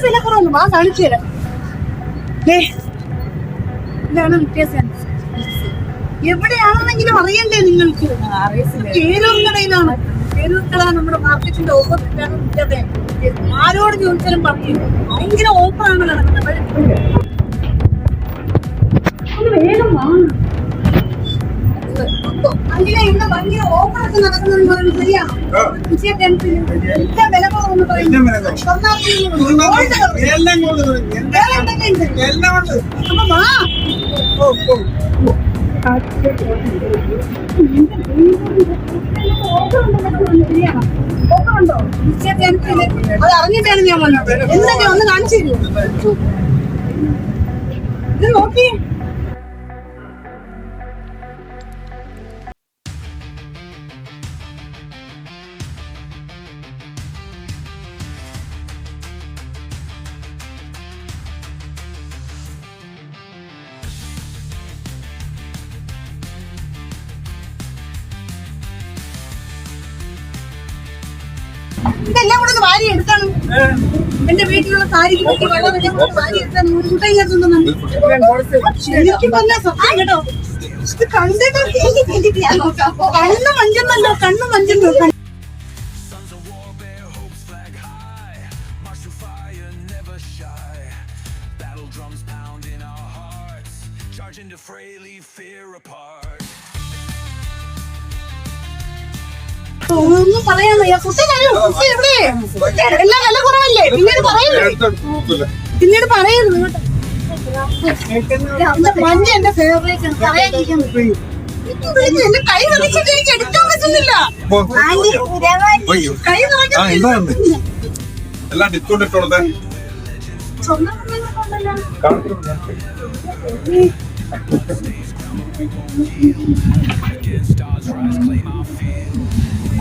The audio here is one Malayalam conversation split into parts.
വില കുറവൊന്നും ആ കാണിച്ചു തരാം. ഇതാണ് വ്യത്യാസം. എവിടെയാണെന്നെങ്കിലും അറിയണ്ടേ നിങ്ങൾക്ക്? പേരൂർക്കടയിലാണ്. പേരൂർക്കട നമ്മുടെ മാർക്കറ്റിന്റെ ഓപ്പോസിറ്റാണ് വിറ്റത്. ആരോട് ചോദിച്ചാലും പറയും ഭയങ്കര ഓഫറാണ് നടക്കുന്നത്. ഒന്ന് വേഗം വാങ്ങണം. അങ്ങനെ ഇവിടെ ഭയങ്കര ഓഫറൊക്കെ നടക്കുന്നതെന്ന് പറയുന്നത് ശരിയാണോ? വില കുറവെന്ന് പറയുന്നത് അപ്പൊ വാ. ഓഫറുണ്ടോ? അത് അറിഞ്ഞിട്ടാണ് ഞാൻ വന്നത്. എന്തൊക്കെ ഒന്ന് കാണിച്ചു തരുമോ? ഇത് നോക്കി. ഇതെല്ലാം കൂടെ ഒന്ന് വാരി എടുത്താണ്. എന്റെ വീട്ടിലുള്ള സാരിക്ക് പറ്റി വെള്ളം എല്ലാം കൂടെ വാരി എടുത്താണ്. ഒരു കൂട്ടായി ചേർത്തുന്നു. എനിക്ക് പറഞ്ഞ സത്യം കേട്ടോ. ഇത് കണ്ടിട്ട് കണ്ണ് മഞ്ചെന്നല്ലോ. കണ്ണ് മഞ്ചെന്നോ. ഒന്നും പറയാൻ വയ്യ. കുട്ടി എവിടെ? എല്ലാം വില കുറവല്ലേ? പിന്നീട് പറയുന്നു. പിന്നീട് പറയുന്നു. മഞ്ഞ എന്റെ ഫേവറേറ്റ്. എന്റെ കൈ നിറച്ചിട്ട് എനിക്ക് എടുക്കാൻ പറ്റുന്നില്ല. കൈ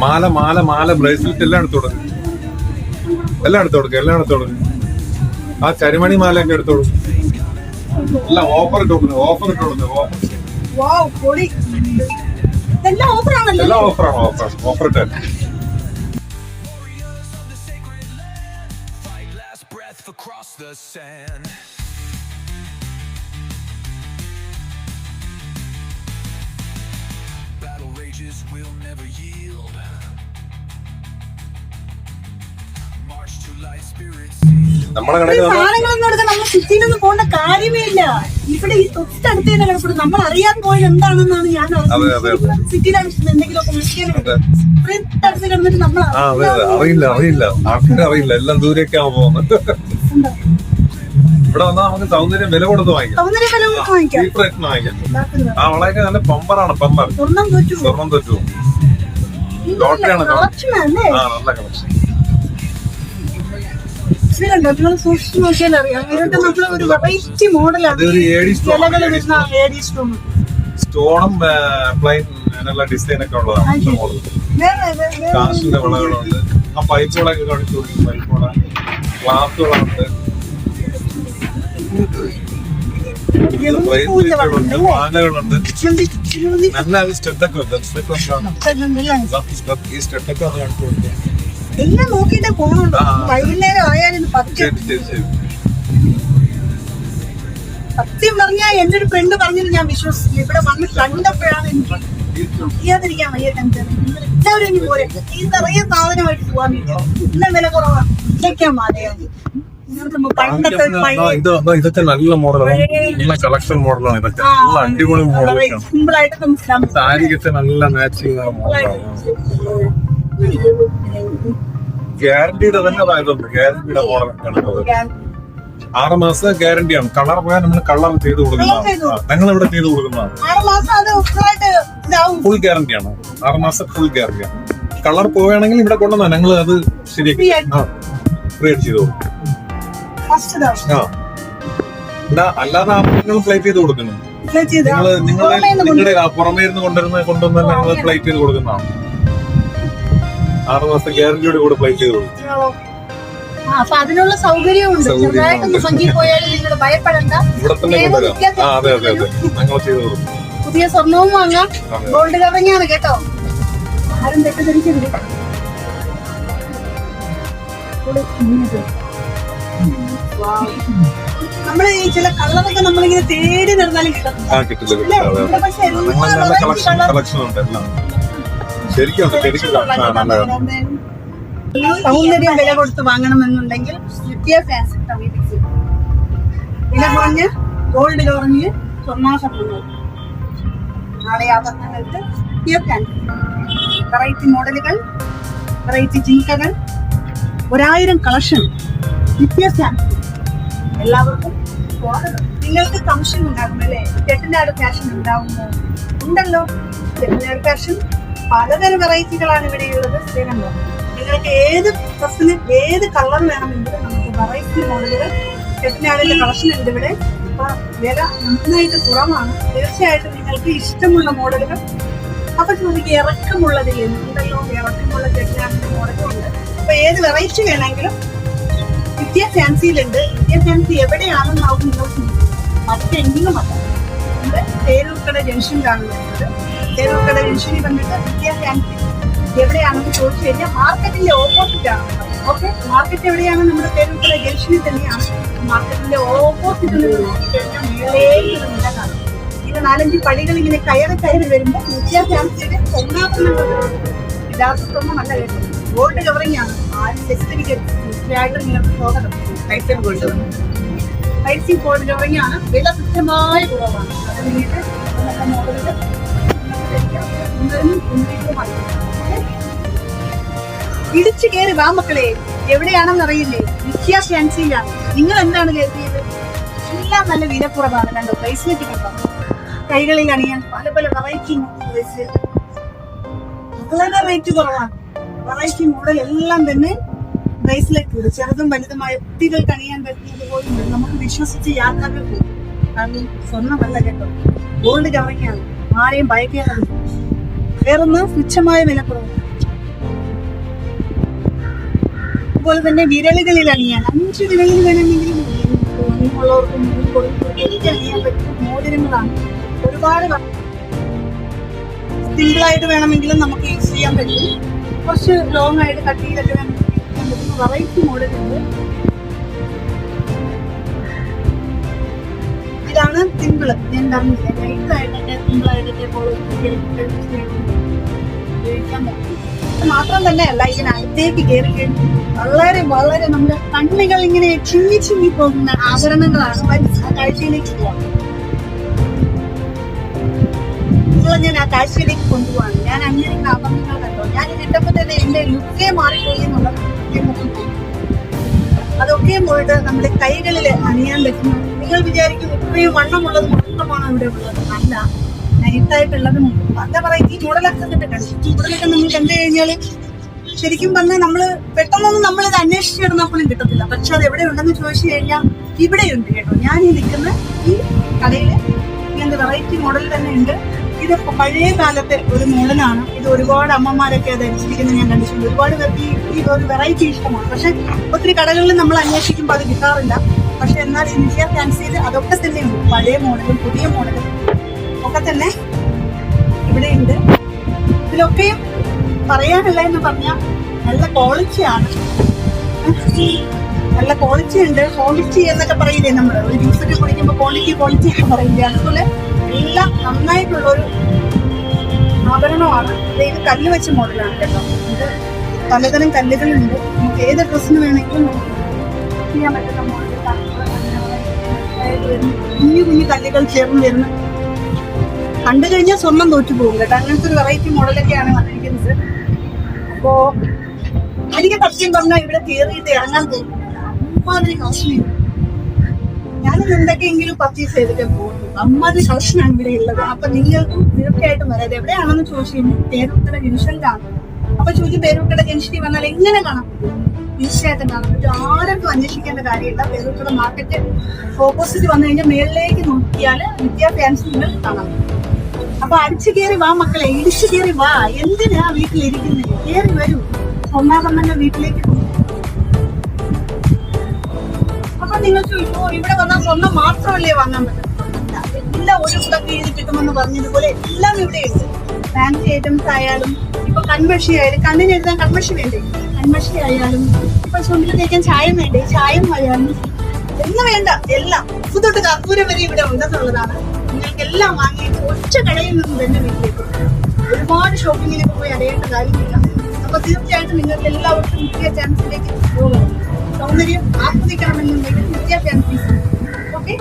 മാല മാല മാല ബ്രേസ്ലെറ്റ് എല്ലാം എടുത്തു കൊടുക്കും. എല്ലാം എടുത്തു കൊടുക്കും. എല്ലാം എടുത്തു കൊടുക്കും. ആ ചരിമണി മാല ഒക്കെ എടുത്തു കൊടുക്കും. എല്ലാം ഓഫർ ഇട്ട് കൊടുക്കുന്നു. ഓഫർ ഇട്ട് കൊടുക്കുന്നു. എല്ലാം ഓഫറാണ്. ഓഫർ ഇട്ട് will never yield. March to light spirits. സാധനങ്ങളൊന്നും എടുക്കാൻ നമ്മൾ സിറ്റിയിലൊന്നും പോകേണ്ട കാര്യമേ ഇല്ല. ഇവിടെ ഈ തൊട്ടടുത്ത് തന്നെ കിടപ്പുണ്ട്. നമ്മൾ അറിയാൻ പോയത് എന്താണെന്നാണ് ഞാൻ സിറ്റിയിലാണ് എന്തെങ്കിലുമൊക്കെ അടുത്ത് കിടന്നിട്ട് നമ്മൾ അറിയില്ല. ആൾക്കാരറിയില്ല. എല്ലാം ദൂരേക്കാ പോകുന്നത്. ഇവിടെ വന്നാൽ നമുക്ക് സൗന്ദര്യം വില കൊടുത്ത് വാങ്ങിക്കാം. ആ വളയൊക്കെ നല്ല പമ്പറാണ്. പമ്പർ സ്വർണം തൊറ്റു ലോട്ടറിയാണ്. നല്ല കളക്ഷൻ. സ്റ്റോണും പ്ലെയിൻ അങ്ങനെയുള്ള ഡിസൈൻ ഒക്കെ ഉള്ളതാണ്. കാശിന്റെ വളകളുണ്ട്. ആ പൈപ്പുകളൊക്കെ കാണിച്ചു കൊടുക്കും. പൈപ്പുകള ഗ്ലാസുകളുണ്ട്. മാലകളുണ്ട്. നല്ല സ്റ്റെപ്പൊക്കെ ഉണ്ട്. ഈ സ്റ്റെപ്പൊക്കെ ഒന്ന് കാണിച്ചു കൊടുക്കും. എല്ലാം നോക്കിട്ടേ പോകണുണ്ടോ? വൈകുന്നേരം ആയാലും സത്യം പറഞ്ഞാൽ എന്റെ ഒരു ഫ്രണ്ട് പറഞ്ഞത് ഞാൻ വിശ്വസിച്ചു. ഇവിടെ വന്ന് കണ്ടപ്പോഴാണ് എനിക്ക് ചെയ്യാതിരിക്കാൻ വയ്യ. എല്ലാവരും ഇനി പോലെ ഈ നിറയെ സാധനമായിട്ട് പോവാൻ എല്ലാം വില കുറവാണ്. ഇതൊക്കെയാ മാലയാണ്. ഇതൊക്കെ നല്ല മോഡലാണ്. നല്ല കളക്ഷൻ മോഡലാണ്. ഇതൊക്കെ നല്ല അടിപൊളി മോഡലാണ്. സിമ്പിൾ ആയിട്ട് സാരിക്കൊക്കെ നല്ല മാച്ചിങ് മോഡലാണ്. ഗ്യാരണ്ടിയുടെ തന്നെ ഇതുണ്ട്. ഗ്യാരണ്ടിയുടെ മോഡലാണ്. 6 മാസം ഗ്യാരണ്ടിയാണ്. കളർ പോയാൽ നമ്മൾ കളർ ചെയ്ത് കൊടുക്കുന്നതാണ്. ഞങ്ങൾ ഇവിടെ ചെയ്ത് കൊടുക്കുന്നതാണ്. ഫുൾ ഗ്യാരണ്ടിയാണ്. 6 മാസം ഫുൾ ഗ്യാരണ്ടിയാണ്. കളർ പോവുകയാണെങ്കിൽ ഇവിടെ കൊണ്ടുവന്നാ ഞങ്ങൾ അത് ശരിയാക്കി ഫ്രീ ആയിട്ട് ചെയ്ത് കൊടുക്കും. അല്ലാതെ നിങ്ങൾ പ്ലേറ്റ് ചെയ്ത് കൊടുക്കുന്നു. നിങ്ങളുടെ പുറമേ ഇരുന്ന് കൊണ്ടുവന്ന് ഞങ്ങൾ പ്ലേറ്റ് ചെയ്ത് കൊടുക്കുന്നതാണ്. 6 മാസം ഗ്യാരണ്ടിയോട് കൂടെ പ്ലേറ്റ് ചെയ്ത് കൊടുക്കും. അപ്പൊ അതിനുള്ള സൗകര്യമുണ്ട്. ഭയപ്പെടണ്ട. ഇവിടെ തന്നെ കൊണ്ടുവരാം. അതെ ഞങ്ങൾ ചെയ്ത് കൊടുക്കും. പുതിയ സ്വർണവും വാങ്ങാം. ഗോൾഡ് കവറിംഗ് ആണ് കേട്ടോ. ആരും തെറ്റിദ്ധരിക്കരുത്. നമ്മള് ഈ ചില കളറൊക്കെ നമ്മളിങ്ങനെ തേടി നടന്നാലും കിട്ടത്തില്ല. കിട്ടില്ല ഇല്ലേ? ഇവിടെ പക്ഷെ എല്ലാ variety colour കളക്ഷൻ ഉണ്ട് എല്ലാം ശരിക്കും ഉണ്ട് ശരിക്കും നല്ല സൗന്ദര്യം വില കൊടുത്ത് വാങ്ങണമെന്നുണ്ടെങ്കിൽ നിത്യ ഫാൻസി സമീപിച്ചു. വില കുറഞ്ഞ് ഗോൾഡ് കുറഞ്ഞ് സ്വർണ്ണാഭരണങ്ങൾ നാളെ ആഭരണങ്ങൾക്ക് നിത്യ ഫാൻസി. വെറൈറ്റി മോഡലുകൾ, വെറൈറ്റി ജിങ്കകൾ, 1000 കളക്ഷൻ നിത്യ ഫാൻസി. എല്ലാവർക്കും സ്വാഗതം. നിങ്ങൾക്ക് സംശയം ഉണ്ടാകും അല്ലേ, ചെട്ടിനാട് ഫാഷൻ ഉണ്ടാവുമോ? ഉണ്ടല്ലോ, ചെട്ടിനാട് ഫാഷൻ പലതരം വെറൈറ്റികളാണ് ഇവിടെയുള്ളത്. സ്ഥിരമോ നിങ്ങൾക്ക് ഏത് ഡ്രസ്സിന് ഏത് കളർ വേണമെങ്കിലും നമുക്ക് വെറൈറ്റി മോഡലുകൾ ചെട്ടിനാടിന്റെ കളക്ഷൻ ഉണ്ട് ഇവിടെ. അപ്പൊ വില നന്നായിട്ട് കുറവാണ്. തീർച്ചയായിട്ടും നിങ്ങൾക്ക് ഇഷ്ടമുള്ള മോഡലുകൾ അപ്പൊ ചോദിക്കുക ഇറക്കമുള്ളത് ഉണ്ടല്ലോ, ഇറക്കമുള്ള ചെട്ടിനാടിന്റെ മോഡലും ഉണ്ട്. അപ്പൊ ഏത് വെറൈറ്റി വേണമെങ്കിലും നിത്യ ഫാൻസിയിലുണ്ട്. നിത്യ ഫാൻസി എവിടെയാണെന്നാവും നിങ്ങൾക്ക് മറ്റെങ്കിലും അല്ല. നമ്മുടെ തേരൂർക്കട ജംഗ്ഷനിലാണ് വരുന്നത്. തേരൂർക്കട ജംഗ്ഷനിൽ വന്നിട്ട് നിത്യ ഫാൻസി എവിടെയാണെന്ന് ചോദിച്ചു കഴിഞ്ഞാൽ മാർക്കറ്റിന്റെ ഓപ്പോസിറ്റ് ആണ്. ഓക്കെ, മാർക്കറ്റ് എവിടെയാണ്? നമ്മുടെ തേരൂർക്കട ജംഗ്ഷനിൽ തന്നെയാണ്. മാർക്കറ്റിന്റെ ഓപ്പോസിറ്റിൽ നോക്കിക്കഴിഞ്ഞാൽ മേലേക്ക് നില കാണും. ഇത് 4-5 പടികൾ ഇങ്ങനെ കയറി വരുമ്പോൾ നിത്യ ഫാൻസിയുടെ സ്വർണ്ണാഭരണങ്ങൾ യഥാർത്ഥം നല്ല കേട്ടു. ഗോൾഡ് കവറിംഗ് ആണ്. ആരും തെറ്റിദ്ധരിക്കരുത്. തീർച്ചയായിട്ടും നിങ്ങൾക്ക് സ്വാഗതം. പൈസ ഗോൾഡ് കവറിംഗ് ആണ്. വില തുച്ഛമായ കുറവാണ്. അത് നിങ്ങൾക്ക് നല്ല മോഡലുകൾ ഇടിച്ചു കയറി വാ മക്കളെ. എവിടെയാണെന്ന് അറിയില്ലേ? നിത്യ ഫാൻസിയിലാണ്. നിങ്ങൾ എന്താണ് കരുതിയത്? എല്ലാം നല്ല വിലക്കുറവാണ്. കണ്ടോ, ബ്രേസ്ലെറ്റ് കണ്ടോ, കൈകളിൽ അണിയാൻ പല പല വെറൈറ്റി ബ്രേസ്ലെറ്റ്. വളരെ റേറ്റ് കുറവാണ്. വെറൈറ്റി മോഡൽ എല്ലാം തന്നെ ബ്രേസ്ലെറ്റ് ചെറുതും വലുതുമായ കുട്ടികൾക്ക് അണിയാൻ പറ്റുന്നത് പോലും നമുക്ക് വിശ്വസിച്ച് യാത്രകൾ പോകും. കാരണം സ്വർണ്ണമല്ല കേട്ടോ, ഗോൾഡ് കവറിങ്ങാണ്. ആരെയും ഭയക്കേണ്ടത്. വേറൊന്ന് തുച്ഛമായ വിലക്കുറവ്. അതുപോലെ തന്നെ വിരലുകളിൽ അണിയാൻ 5 വിരലിൽ വേണമെങ്കിലും ഉള്ളവർക്കും എനിക്ക് അണിയാൻ പറ്റുന്ന മോതിരങ്ങളാണ്. ഒരുപാട് സിംഗിളായിട്ട് വേണമെങ്കിലും നമുക്ക് യൂസ് ചെയ്യാൻ പറ്റും. കുറച്ച് ലോങ് ആയിട്ട് കട്ടിയിലൊക്കെ വേണമെങ്കിൽ വെറൈറ്റി മോഡലുണ്ട്. ഇതാണ് സിമ്പിള്. ഞാൻ പറഞ്ഞില്ല, ലൈറ്റായിട്ടൊക്കെ സിമ്പിളായിട്ടൊക്കെ ഉപയോഗിക്കാൻ പറ്റും. മാത്രം തന്നെയല്ല, ഇതിനകത്തേക്ക് കയറി കഴിഞ്ഞു വളരെ വളരെ നമ്മുടെ കണ്ണുകൾ ഇങ്ങനെ ചിന്നി പോകുന്ന ആഭരണങ്ങളാണ് കാഴ്ചയിലേക്ക് പോവാം. നിങ്ങളെ ഞാൻ ആ കാഴ്ചയിലേക്ക് കൊണ്ടുപോവാണ്. ഞാൻ അങ്ങനെ ആഭരണങ്ങൾ കണ്ടോ, ഞാൻ ഇതിട്ടപ്പോ തന്നെ എന്റെ ലുക്കേ മാറിപ്പോയി എന്നുള്ളത് അതൊക്കെ പോയിട്ട് നമ്മുടെ കൈകളിൽ അണിയാൻ പറ്റുന്നു. നിങ്ങൾ വിചാരിക്കും ഇത്രയും വണ്ണമുള്ളത് മാത്രമാണ് ഇവിടെ ഉള്ളത്. അല്ല, നൈറ്റായിട്ടുള്ളത് പല വെറൈറ്റി മോഡലൊക്കെ കിട്ടുന്നുണ്ട്. ഇവിടെയൊക്കെ നമ്മൾ കണ്ടു കഴിഞ്ഞാല് ശരിക്കും പറഞ്ഞാൽ നമ്മള് പെട്ടെന്നൊന്നും നമ്മളിത് അന്വേഷിച്ചിടുന്നപ്പോഴും കിട്ടത്തില്ല. പക്ഷെ അത് എവിടെ ഉണ്ടെന്ന് ചോദിച്ചു കഴിഞ്ഞാൽ ഇവിടെയുണ്ട് കേട്ടോ. ഞാൻ ഈ നിൽക്കുന്ന ഈ കടയില് ഇങ്ങനത്തെ വെറൈറ്റി മോഡൽ തന്നെ ഉണ്ട്. ഇത് പഴയ കാലത്തെ ഒരു മോഡലാണ്. ഇത് ഒരുപാട് അമ്മമാരൊക്കെ ധരിച്ചിരിക്കുന്നത് ഞാൻ കണ്ടിട്ടുണ്ട്. ഒരുപാട് പേർക്ക് ഈ ഒരു വെറൈറ്റി ഇഷ്ടമാണ്. പക്ഷെ ഒത്തിരി കടകളിൽ നമ്മൾ അന്വേഷിക്കുമ്പോൾ അത് കിട്ടാറില്ല. പക്ഷെ എന്നാൽ ഈ നിത്യ ഫാൻസിയിൽ അതൊക്കെ തന്നെയുണ്ട്. പഴയ മോഡലും പുതിയ മോഡലും ഒക്കെ തന്നെ ഇവിടെയുണ്ട്. ഇതിലൊക്കെയും പറയാനല്ല എന്ന് പറഞ്ഞാൽ നല്ല ക്വാളിറ്റിയാണ്. നല്ല ക്വാളിറ്റി ഉണ്ട്. ക്വാളിറ്റി എന്നൊക്കെ പറയില്ലേ നമ്മൾ ഒരു ജ്യൂസൊക്കെ കുടിക്കുമ്പോൾ ക്വാളിറ്റി ഒക്കെ പറയില്ലേ, അതുപോലെ എല്ലാം നന്നായിട്ടുള്ളൊരു ആഭരണമാണ്. ഇത് കല്ല് വെച്ച മോഡലാണ് കേട്ടോ. ഇത് പലതരം കല്ലുകളുണ്ട്. നമുക്ക് ഏത് ഡ്രസ്സിന് വേണമെങ്കിലും ചെയ്യാൻ പറ്റുന്ന മോഡൽ. കുഞ്ഞു കല്ലുകൾ ചേർന്ന് വരുന്ന കണ്ടു കഴിഞ്ഞാൽ സ്വർണം തോറ്റു പോകും കേട്ടോ. അങ്ങനത്തെ ഒരു വെറൈറ്റി മോഡലൊക്കെയാണ് വന്നിരിക്കുന്നത്. അപ്പോ എനിക്ക് സത്യം പറഞ്ഞാൽ ഇവിടെ കയറിയിട്ട് ഇറങ്ങാൻ തോന്നുന്നു. അമ്മാതിരി കളക്ഷനാണ്. ഞാനിത് എന്തൊക്കെയെങ്കിലും പർച്ചേസ് ചെയ്തിട്ട് പോകുന്നു. അമ്മാതിരി കളക്ഷനാണ് ഇവിടെ ഉള്ളത്. അപ്പൊ നിങ്ങൾക്കും തീർച്ചയായിട്ടും വരാതെ എവിടെയാണെന്ന് ചോദിച്ചു കഴിഞ്ഞാൽ പേരൂർക്കട ജംഗ്ഷനിലാണ്. അപ്പൊ ചോദിച്ചു പേരൂർക്കട ജംഗ്ഷനിൽ വന്നാൽ എങ്ങനെ കാണാം? തീർച്ചയായിട്ടും കാണാൻ പറ്റും. ആർക്കും അന്വേഷിക്കേണ്ട കാര്യമില്ല. പേരൂർക്കട മാർക്കറ്റ് ഓപ്പോസിറ്റ് വന്നു കഴിഞ്ഞാൽ മേളിലേക്ക് നോക്കിയാൽ നിത്യ ഫാൻസി നിങ്ങൾ കാണാം. അപ്പൊ അടിച്ചു കയറി വാ മക്കളെ, ഇടിച്ചു കയറി വാ. എന്തിനാ വീട്ടിലിരിക്കുന്നത്? കയറി വരൂ. ഒന്നാമന്നെ വീട്ടിലേക്ക് പോകും. അപ്പൊ നിങ്ങൾ ചോദിച്ചു ഇവിടെ വന്നാൽ സ്വർണ്ണം മാത്രമല്ലേ വാങ്ങാൻ പറ്റുന്നില്ല? എല്ലാം ഒരു കൂടെ കീഴിൽ കിട്ടുമെന്ന് പറഞ്ഞതുപോലെ എല്ലാം ഇവിടെയുണ്ട്. ഫാൻസി ഐറ്റംസ് ആയാലും ഇപ്പൊ കൺമഷി ആയാലും കണ്ണിന് എഴുതാൻ കൺമഷി വേണ്ടേ, കൺമഷി ആയാലും ഇപ്പൊ ചുണ്ടിൽ തേക്കാൻ ചായം വേണ്ടേ, ചായം ആയാലും എന്ന് വേണ്ട എല്ലാം ഉപ്പ് തൊട്ട് കർപ്പൂരം വരെ ഇവിടെ ഉണ്ടെന്നുള്ളതാണ്. നിങ്ങൾക്ക് എല്ലാം വാങ്ങിയിട്ട് ഒറ്റ കടയിൽ നിന്നും തന്നെ വീട്ടിലേക്ക് ഒരുപാട് ഷോപ്പിങ്ങിനൊക്കെ പോയി അറിയേണ്ട കാര്യമില്ല. അപ്പൊ തീർച്ചയായിട്ടും നിങ്ങൾക്ക് എല്ലാവർക്കും നിത്യ ചാൻസിലേക്ക് പോകണം. സൗന്ദര്യം ആസ്വദിക്കണമെന്നുണ്ടെങ്കിൽ നിത്യ ചാൻസ്. ഓക്കെ.